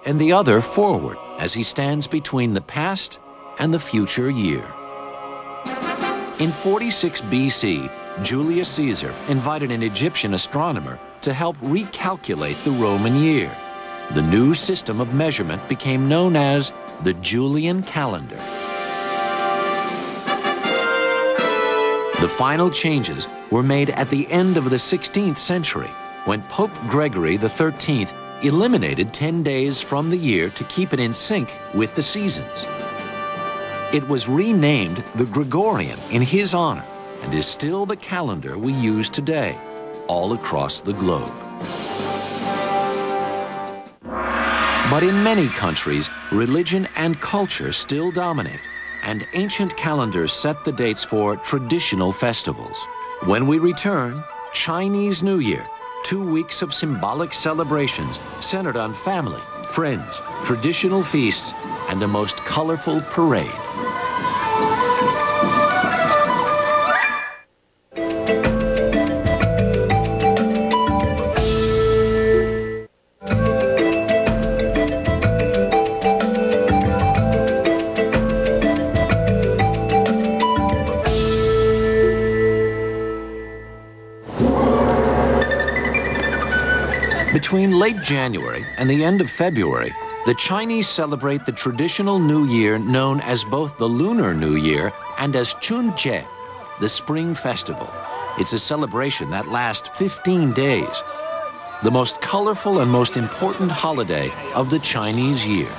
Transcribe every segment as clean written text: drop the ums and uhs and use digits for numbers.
and the other forward as he stands between the past and the future year. In 46 BC, Julius Caesar invited an Egyptian astronomer to help recalculate the Roman year. The new system of measurement became known as the Julian calendar. The final changes were made at the end of the 16th century, when Pope Gregory XIII eliminated 10 days from the year to keep it in sync with the seasons. It was renamed the Gregorian in his honor and is still the calendar we use today, all across the globe. But in many countries, religion and culture still dominate, and ancient calendars set the dates for traditional festivals. When we return, Chinese New Year, 2 weeks of symbolic celebrations centered on family, friends, traditional feasts, and a most colorful parade. Between late January and the end of February, the Chinese celebrate the traditional New Year known as both the Lunar New Year and as Chunjie, the Spring Festival. It's a celebration that lasts 15 days, the most colorful and most important holiday of the Chinese year.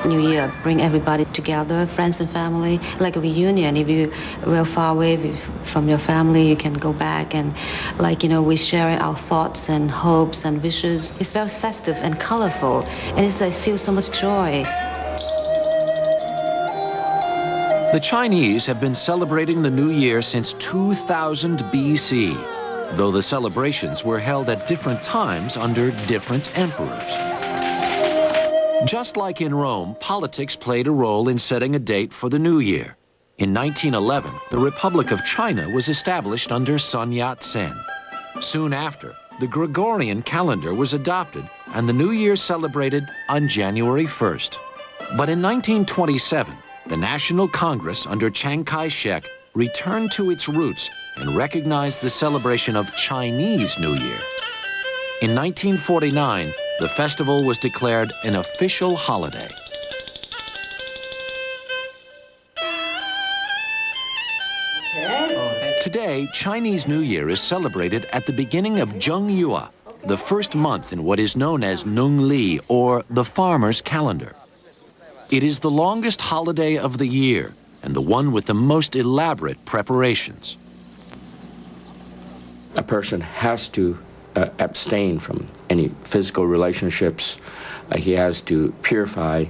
New Year bring everybody together, friends and family, like a reunion. If you were far away from your family, you can go back and, we share our thoughts and hopes and wishes. It's very festive and colorful, and I feel so much joy. The Chinese have been celebrating the New Year since 2000 BC, though the celebrations were held at different times under different emperors. Just like in Rome, politics played a role in setting a date for the New Year. In 1911, the Republic of China was established under Sun Yat-sen. Soon after, the Gregorian calendar was adopted and the New Year celebrated on January 1st. But in 1927, the National Congress under Chiang Kai-shek returned to its roots and recognized the celebration of Chinese New Year. In 1949, the festival was declared an official holiday. Today, Chinese New Year is celebrated at the beginning of Zhengyue, the first month in what is known as Nongli, or the farmer's calendar. It is the longest holiday of the year and the one with the most elaborate preparations. A person has to abstain from any physical relationships. He has to purify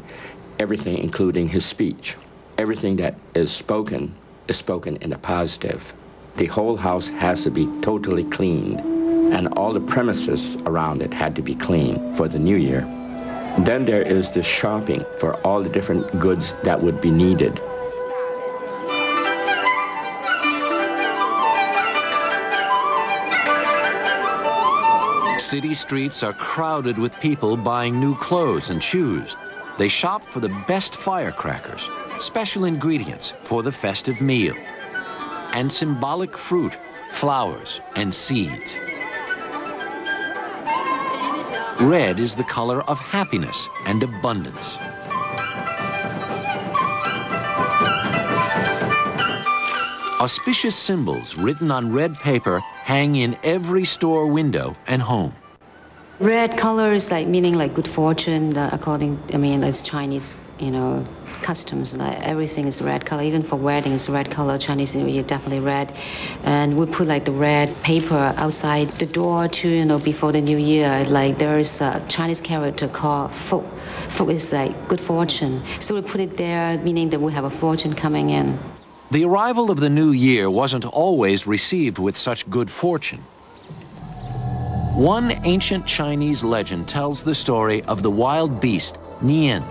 everything, including his speech. Everything that is spoken in a positive. The whole house has to be totally cleaned, and all the premises around it had to be clean for the New Year. Then there is the shopping for all the different goods that would be needed. City streets are crowded with people buying new clothes and shoes. They shop for the best firecrackers, special ingredients for the festive meal, and symbolic fruit, flowers, and seeds. Red is the color of happiness and abundance. Auspicious symbols written on red paper hang in every store window and home. Red color is meaning good fortune, it's Chinese, customs. Everything is red color. Even for wedding, it's red color. Chinese New Year, definitely red. And we put the red paper outside the door too, before the New Year. There is a Chinese character called Fu. Fu is good fortune. So we put it there, meaning that we have a fortune coming in. The arrival of the new year wasn't always received with such good fortune. One ancient Chinese legend tells the story of the wild beast, Nian,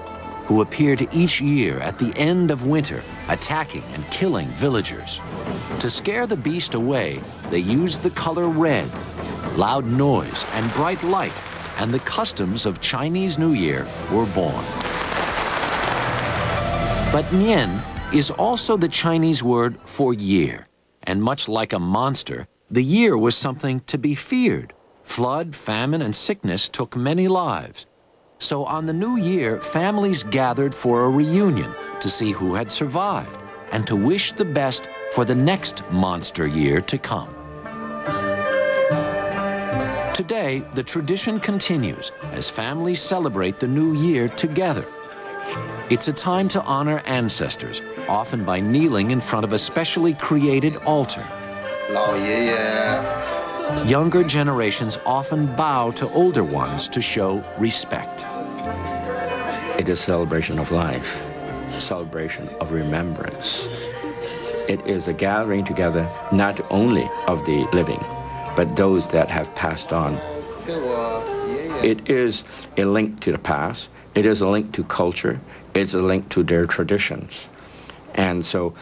who appeared each year at the end of winter, attacking and killing villagers. To scare the beast away, they used the color red. Loud noise and bright light and the customs of Chinese New Year were born. But Nian is also the Chinese word for year, and much like a monster, the year was something to be feared. Flood, famine, and sickness took many lives. So on the New Year, families gathered for a reunion to see who had survived and to wish the best for the next monster year to come. Today, the tradition continues as families celebrate the New Year together. It's a time to honor ancestors, often by kneeling in front of a specially created altar. Younger generations often bow to older ones to show respect. It is a celebration of life, a celebration of remembrance. It is a gathering together not only of the living, but those that have passed on. It is a link to the past. It is a link to culture. It's a link to their traditions. And so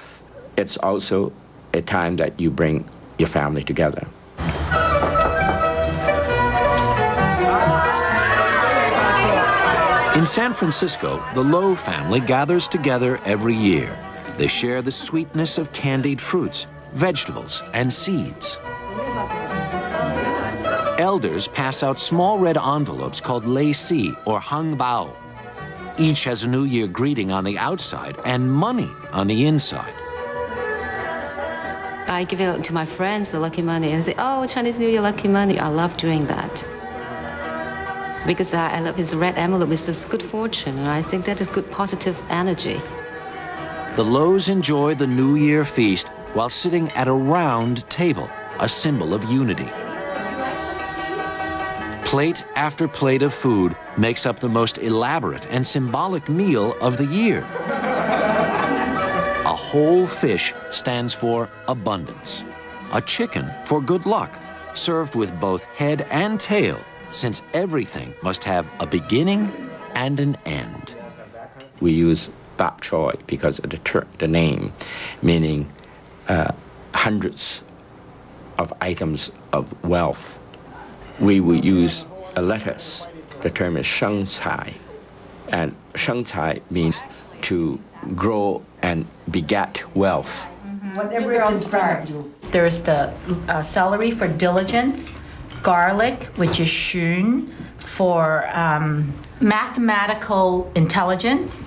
it's also a time that you bring your family together. In San Francisco, the Lo family gathers together every year. They share the sweetness of candied fruits, vegetables, and seeds. Elders pass out small red envelopes called lei si, or hang bao. Each has a New Year greeting on the outside and money on the inside. I give it to my friends, the lucky money, and say, oh, Chinese New Year lucky money. I love doing that. Because I love his red envelope. It's just good fortune, and I think that is good positive energy. The Los enjoy the New Year feast while sitting at a round table, a symbol of unity. Plate after plate of food makes up the most elaborate and symbolic meal of the year. A whole fish stands for abundance. A chicken for good luck, served with both head and tail, since everything must have a beginning and an end. We use bap choy because of the name, meaning hundreds of items of wealth. We will use a lettuce. The term is sheng cai. And sheng cai means to grow and beget wealth. Whatever it is start. There's the celery for diligence, garlic, which is shun, for mathematical intelligence,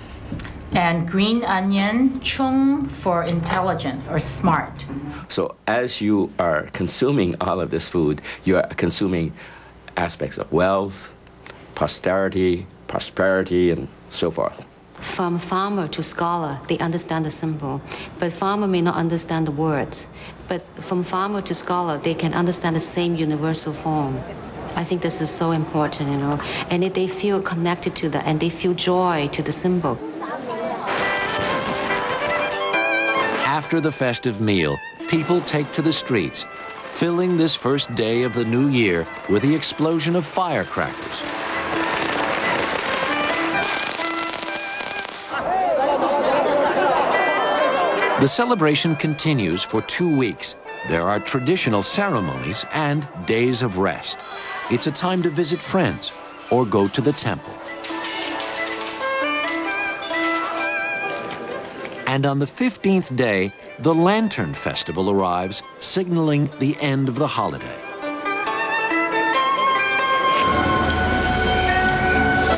and green onion, chung, for intelligence or smart. So as you are consuming all of this food, you are consuming aspects of wealth, posterity, prosperity, and so forth. From farmer to scholar, they understand the symbol, but farmer may not understand the words. But from farmer to scholar, they can understand the same universal form. I think this is so important, you know, and they feel connected to that, and they feel joy to the symbol. After the festive meal, people take to the streets, filling this first day of the new year with the explosion of firecrackers. The celebration continues for 2 weeks. There are traditional ceremonies and days of rest. It's a time to visit friends or go to the temple. And on the 15th day, the Lantern Festival arrives, signaling the end of the holiday.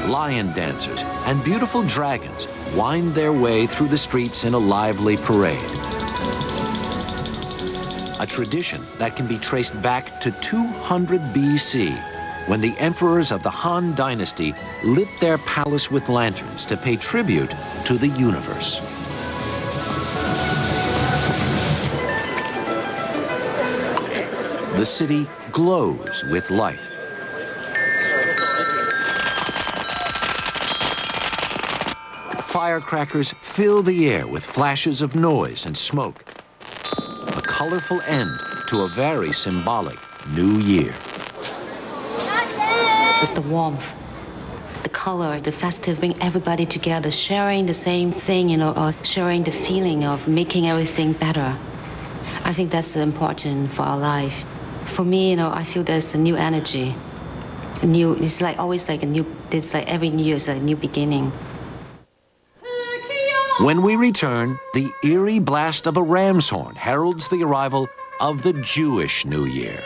Lion dancers and beautiful dragons wind their way through the streets in a lively parade. A tradition that can be traced back to 200 BC, when the emperors of the Han Dynasty lit their palace with lanterns to pay tribute to the universe. The city glows with light. Firecrackers fill the air with flashes of noise and smoke. A colorful end to a very symbolic new year. It's the warmth, the color, the festive, bring everybody together, sharing the same thing, you know, or sharing the feeling of making everything better. I think that's important for our life. For me, you know, I feel there's a new energy. new. It's like always like a new. It's like every New Year is like a new beginning. When we return, the eerie blast of a ram's horn heralds the arrival of the Jewish New Year.